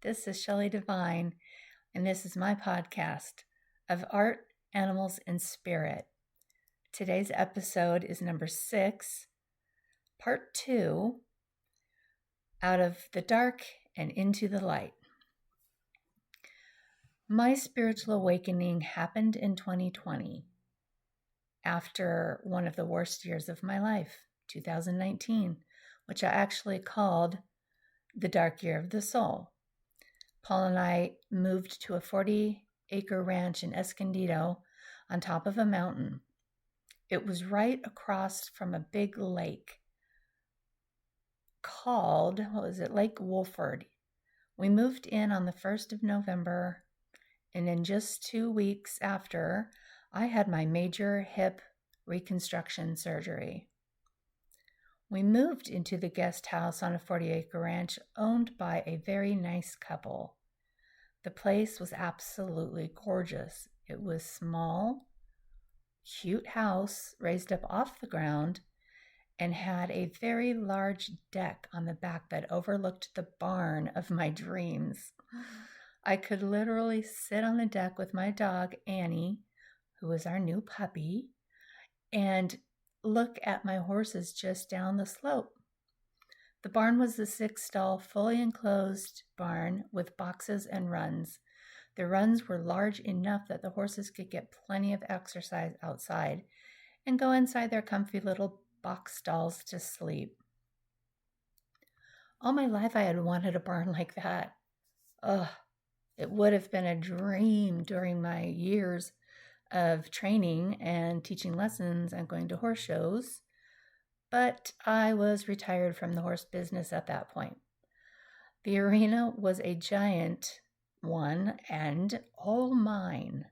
This is Shelley Devine, and this is my podcast of art, animals, and spirit. Today's episode is number 6, part 2, Out of the Dark and Into the Light. My spiritual awakening happened in 2020, after one of the worst years of my life, 2019, which I actually called the dark year of the soul. Paul and I moved to a 40-acre ranch in Escondido on top of a mountain. It was right across from a big lake called, Lake Wolford. We moved in on the 1st of November, and in just 2 weeks after, I had my major hip reconstruction surgery. We moved into the guest house on a 40-acre ranch owned by a very nice couple. The place was absolutely gorgeous. It was small, cute house raised up off the ground and had a very large deck on the back that overlooked the barn of my dreams. I could literally sit on the deck with my dog, Annie, who was our new puppy, and look at my horses just down the slope. The barn was a 6-stall, fully enclosed barn with boxes and runs. The runs were large enough that the horses could get plenty of exercise outside and go inside their comfy little box stalls to sleep. All my life I had wanted a barn like that. It would have been a dream during my years of training and teaching lessons and going to horse shows, but I was retired from the horse business at that point. The arena was a giant one and all mine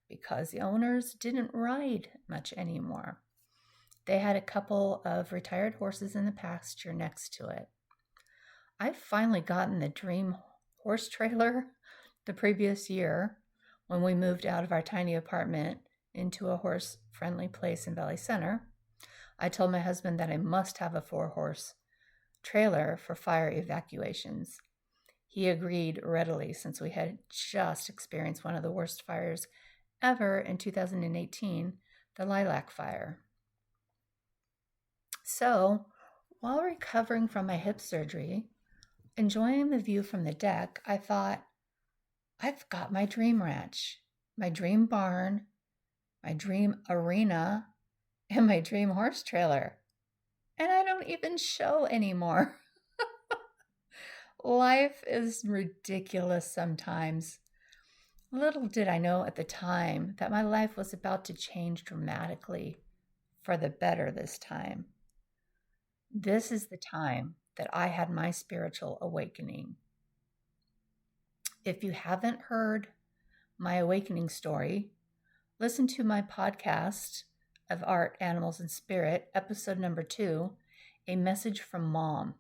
because the owners didn't ride much anymore. They had a couple of retired horses in the pasture next to it. I'd finally gotten the dream horse trailer the previous year when we moved out of our tiny apartment into a horse-friendly place in Valley Center. I told my husband that I must have a 4-horse trailer for fire evacuations. He agreed readily since we had just experienced one of the worst fires ever in 2018, the Lilac Fire. So, while recovering from my hip surgery, enjoying the view from the deck, I thought, I've got my dream ranch, my dream barn, my dream arena, and my dream horse trailer. And I don't even show anymore. Life is ridiculous sometimes. Little did I know at the time that my life was about to change dramatically for the better this time. This is the time that I had my spiritual awakening. If you haven't heard my awakening story, listen to my podcast of Art, Animals, and Spirit, episode number 2, A Message from Mom.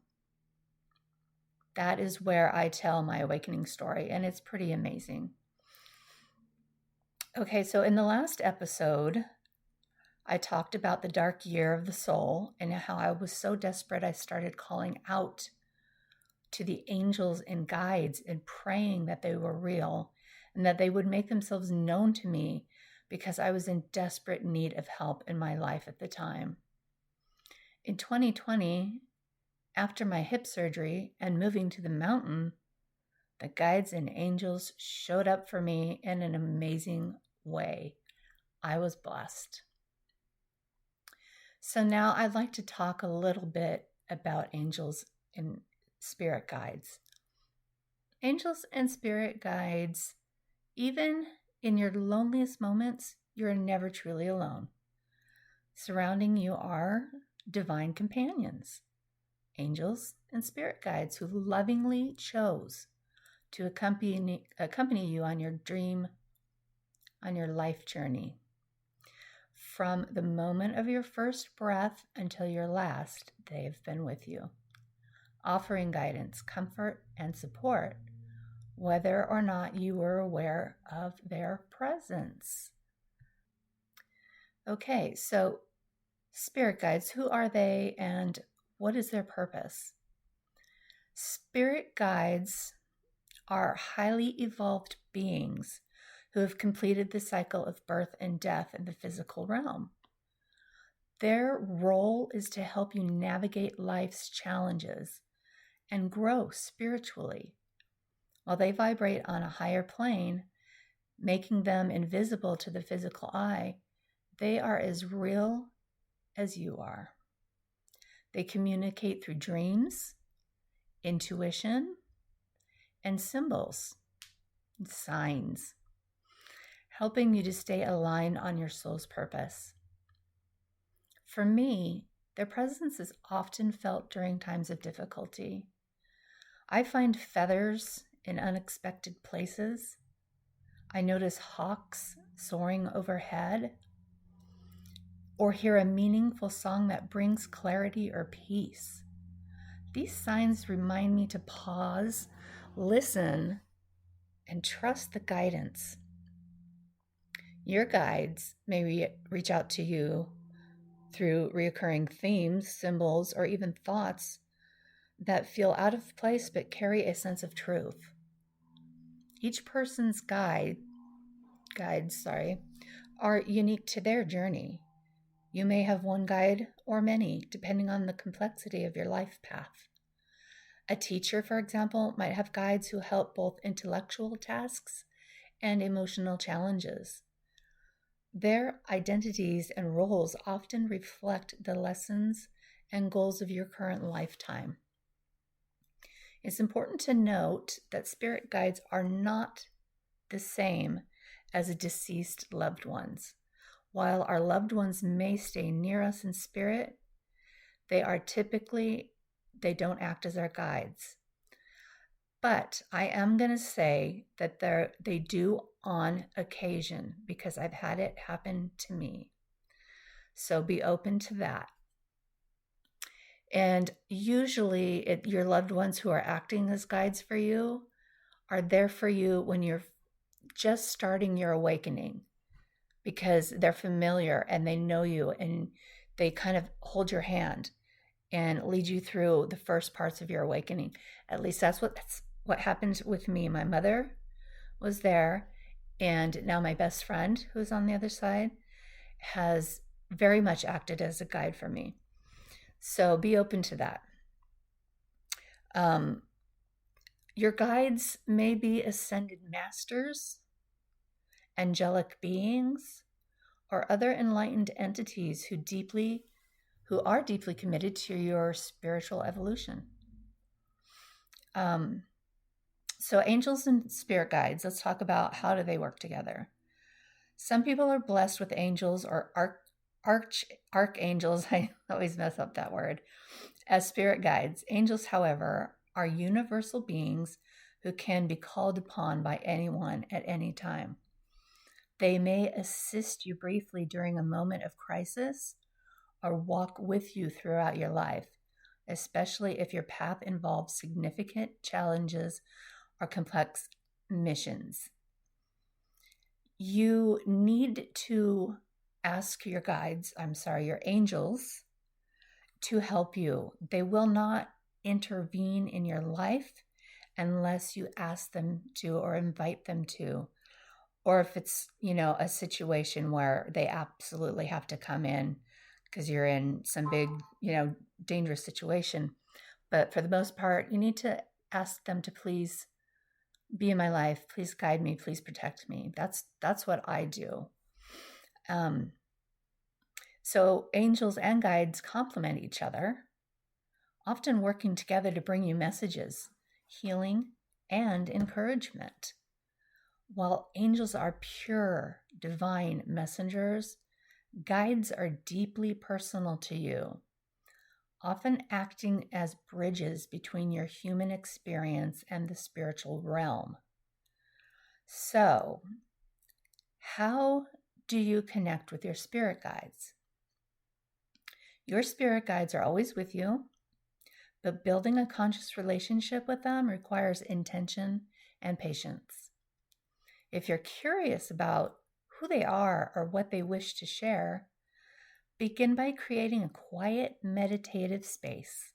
That is where I tell my awakening story, and it's pretty amazing. Okay, so in the last episode, I talked about the dark year of the soul and how I was so desperate I started calling out to the angels and guides and praying that they were real and that they would make themselves known to me because I was in desperate need of help in my life at the time. In 2020, after my hip surgery and moving to the mountain, the guides and angels showed up for me in an amazing way. I was blessed. So now I'd like to talk a little bit about angels and spirit guides. Angels and spirit guides, even in your loneliest moments, you're never truly alone. Surrounding you are divine companions, angels and spirit guides who lovingly chose to accompany you on your life journey. From the moment of your first breath until your last, they've been with you, offering guidance, comfort, and support, whether or not you were aware of their presence. Okay, so spirit guides, who are they and what is their purpose? Spirit guides are highly evolved beings who have completed the cycle of birth and death in the physical realm. Their role is to help you navigate life's challenges and grow spiritually. While they vibrate on a higher plane, making them invisible to the physical eye, they are as real as you are. They communicate through dreams, intuition, and symbols, and signs, helping you to stay aligned on your soul's purpose. For me, their presence is often felt during times of difficulty. I find feathers in unexpected places. I notice hawks soaring overhead, or hear a meaningful song that brings clarity or peace. These signs remind me to pause, listen, and trust the guidance. Your guides may reach out to you through recurring themes, symbols, or even thoughts that feel out of place but carry a sense of truth. Each person's guides are unique to their journey. You may have one guide or many, depending on the complexity of your life path. A teacher, for example, might have guides who help both intellectual tasks and emotional challenges. Their identities and roles often reflect the lessons and goals of your current lifetime. It's important to note that spirit guides are not the same as deceased loved ones. While our loved ones may stay near us in spirit, they don't act as our guides. But I am going to say that they do on occasion, because I've had it happen to me. So be open to that. And usually your loved ones who are acting as guides for you are there for you when you're just starting your awakening, because they're familiar and they know you, and they kind of hold your hand and lead you through the first parts of your awakening. At least that's what happened with me. My mother was there, and now my best friend, who's on the other side, has very much acted as a guide for me. So be open to that. Your guides may be ascended masters, angelic beings, or other enlightened entities who are deeply committed to your spiritual evolution. So angels and spirit guides, let's talk about how do they work together. Some people are blessed with angels or archangels, I always mess up that word, as spirit guides. Angels, however, are universal beings who can be called upon by anyone at any time. They may assist you briefly during a moment of crisis or walk with you throughout your life, especially if your path involves significant challenges or complex missions. You need to ask your angels to help you. They will not intervene in your life unless you ask them to or invite them to. Or if it's, a situation where they absolutely have to come in because you're in some big, dangerous situation. But for the most part, you need to ask them to please be in my life. Please guide me. Please protect me. That's what I do. So angels and guides complement each other, often working together to bring you messages, healing, and encouragement. While angels are pure, divine messengers, guides are deeply personal to you, often acting as bridges between your human experience and the spiritual realm. So, how do you connect with your spirit guides? Your spirit guides are always with you, but building a conscious relationship with them requires intention and patience. If you're curious about who they are or what they wish to share, begin by creating a quiet, meditative space.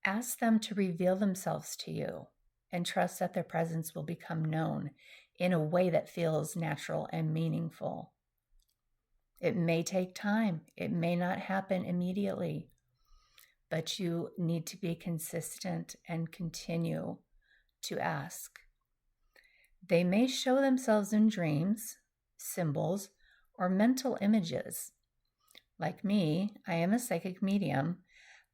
Ask them to reveal themselves to you and trust that their presence will become known in a way that feels natural and meaningful. It may take time. It may not happen immediately, but you need to be consistent and continue to ask. They may show themselves in dreams, symbols, or mental images. Like me, I am a psychic medium,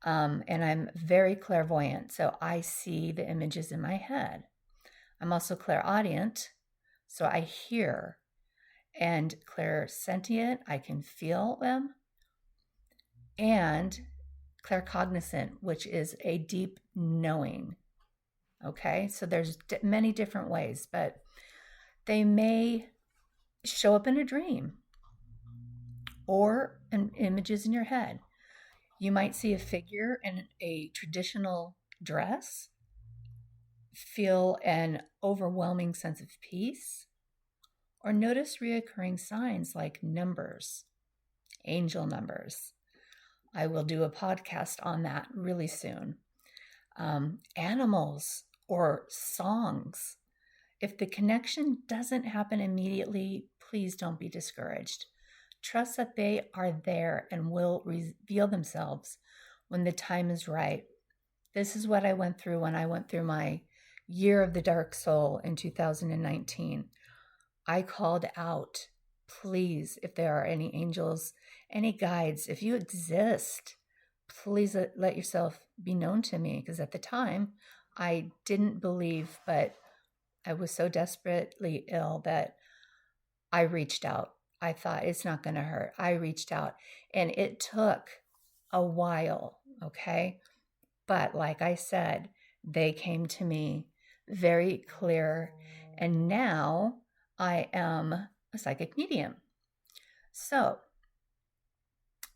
and I'm very clairvoyant, so I see the images in my head. I'm also clairaudient, so I hear, and clairsentient, I can feel them, and claircognizant, which is a deep knowing. Okay, so there's many different ways, but they may show up in a dream or in images in your head. You might see a figure in a traditional dress, feel an overwhelming sense of peace, or notice reoccurring signs like numbers, angel numbers. I will do a podcast on that really soon. Animals or songs. If the connection doesn't happen immediately, please don't be discouraged. Trust that they are there and will reveal themselves when the time is right. This is what I went through when I went through my year of the dark soul in 2019. I called out, please, if there are any angels, any guides, if you exist, please let yourself be known to me. Because at the time, I didn't believe, but I was so desperately ill that I reached out. I thought it's not going to hurt. I reached out, and it took a while, okay? But like I said, they came to me very clear, and now I am a psychic medium. So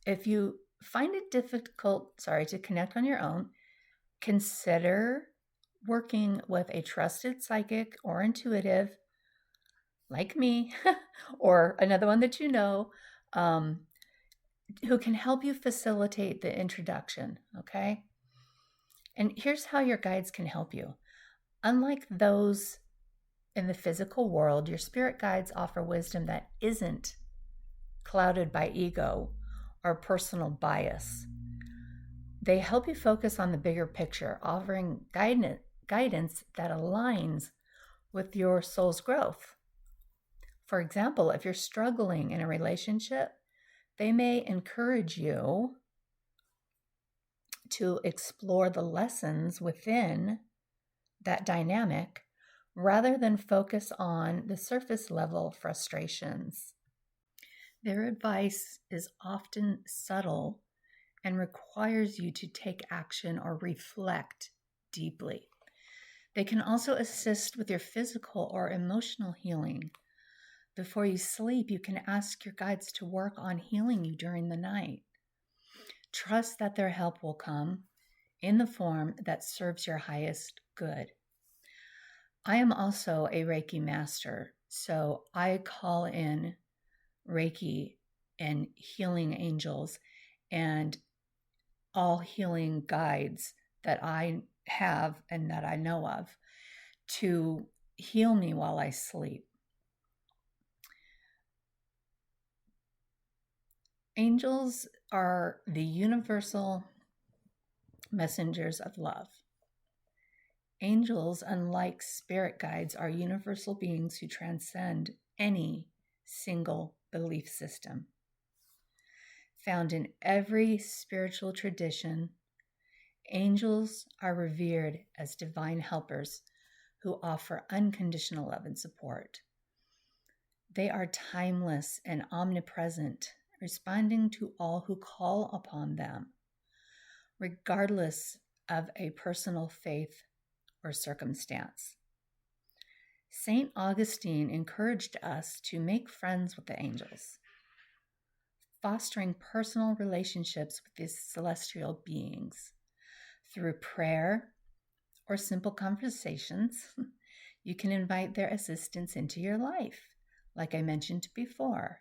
if you find it difficult, to connect on your own, consider working with a trusted psychic or intuitive like me or another one that you know, who can help you facilitate the introduction, okay? And here's how your guides can help you. Unlike those in the physical world, your spirit guides offer wisdom that isn't clouded by ego or personal bias. They help you focus on the bigger picture, offering guidance that aligns with your soul's growth. For example, if you're struggling in a relationship, they may encourage you to explore the lessons within that dynamic rather than focus on the surface level frustrations. Their advice is often subtle and requires you to take action or reflect deeply. They can also assist with your physical or emotional healing. Before you sleep, you can ask your guides to work on healing you during the night. Trust that their help will come in the form that serves your highest good. I am also a Reiki master, so I call in Reiki and healing angels and all healing guides that I have and that I know of to heal me while I sleep. Angels are the universal messengers of love. Angels, unlike spirit guides, are universal beings who transcend any single belief system. Found in every spiritual tradition, angels are revered as divine helpers who offer unconditional love and support. They are timeless and omnipresent, responding to all who call upon them, regardless of a personal faith or circumstance. St. Augustine encouraged us to make friends with the angels, fostering personal relationships with these celestial beings. Through prayer or simple conversations, you can invite their assistance into your life, like I mentioned before.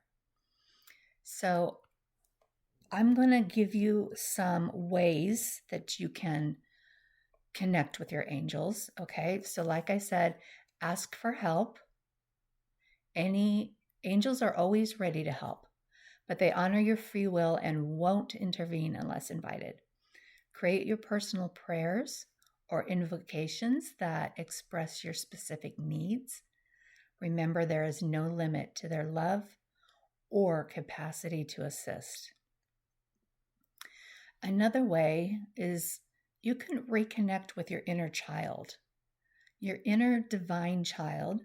So I'm going to give you some ways that you can connect with your angels. Okay. So, like I said, ask for help. Any angels are always ready to help, but they honor your free will and won't intervene unless invited. Create your personal prayers or invocations that express your specific needs. Remember, there is no limit to their love or capacity to assist. Another way is you can reconnect with your inner child. Your inner divine child,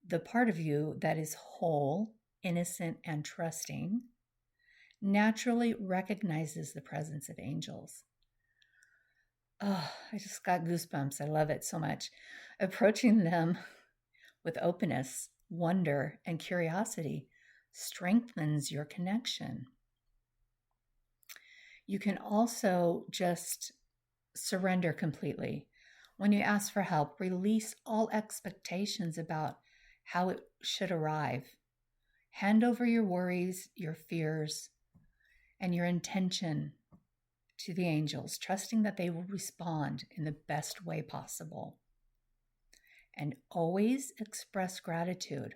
the part of you that is whole, innocent, and trusting, naturally recognizes the presence of angels. Oh, I just got goosebumps. I love it so much. Approaching them with openness, wonder, and curiosity strengthens your connection. You can also just surrender completely. When you ask for help, release all expectations about how it should arrive. Hand over your worries, your fears, and your intention to the angels, trusting that they will respond in the best way possible. And always express gratitude.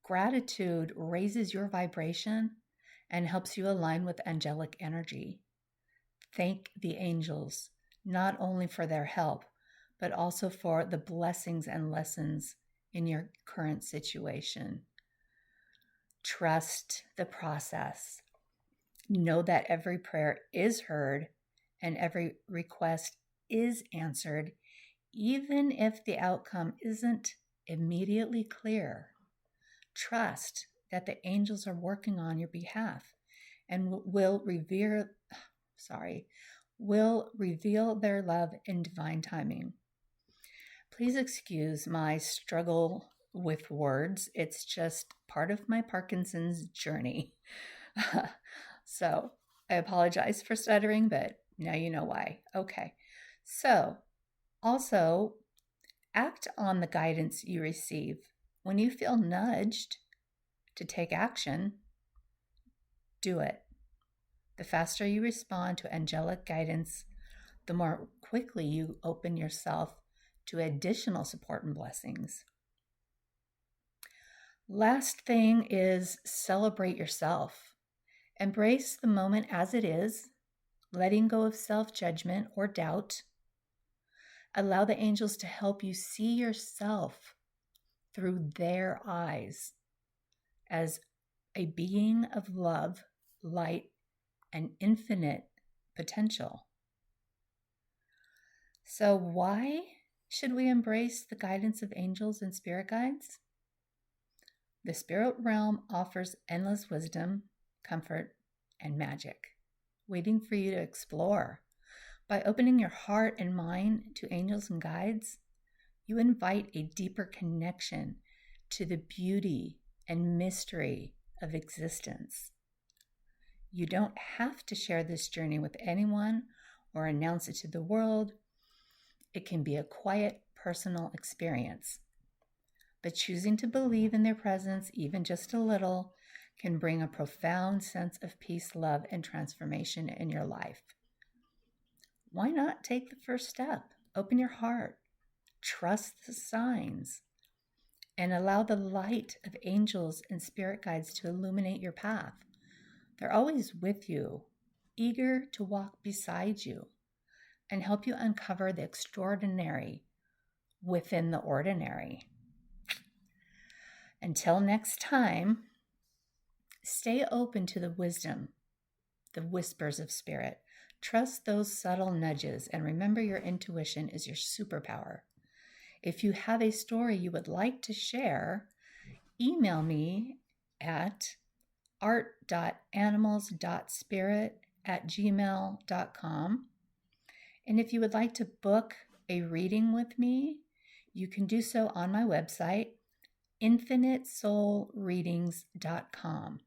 Gratitude raises your vibration and helps you align with angelic energy. Thank the angels, not only for their help, but also for the blessings and lessons in your current situation. Trust the process. Know that every prayer is heard and every request is answered, even if the outcome isn't immediately clear. Trust that the angels are working on your behalf and will reveal their love in divine timing. Please excuse my struggle with words. It's just part of my Parkinson's journey. So I apologize for stuttering, but now you know why. Okay. So also act on the guidance you receive. When you feel nudged to take action, do it. The faster you respond to angelic guidance, the more quickly you open yourself to additional support and blessings. Last thing is celebrate yourself. Embrace the moment as it is, letting go of self-judgment or doubt. Allow the angels to help you see yourself through their eyes as a being of love, light, and infinite potential. So why should we embrace the guidance of angels and spirit guides? The spirit realm offers endless wisdom, comfort, and magic, waiting for you to explore. By opening your heart and mind to angels and guides, you invite a deeper connection to the beauty and mystery of existence. You don't have to share this journey with anyone or announce it to the world. It can be a quiet, personal experience. But choosing to believe in their presence, even just a little, can bring a profound sense of peace, love, and transformation in your life. Why not take the first step? Open your heart, trust the signs, and allow the light of angels and spirit guides to illuminate your path. They're always with you, eager to walk beside you and help you uncover the extraordinary within the ordinary. Until next time, stay open to the wisdom, the whispers of spirit. Trust those subtle nudges and remember your intuition is your superpower. If you have a story you would like to share, email me at art.animals.spirit@gmail.com. And if you would like to book a reading with me, you can do so on my website, infinitesoulreadings.com.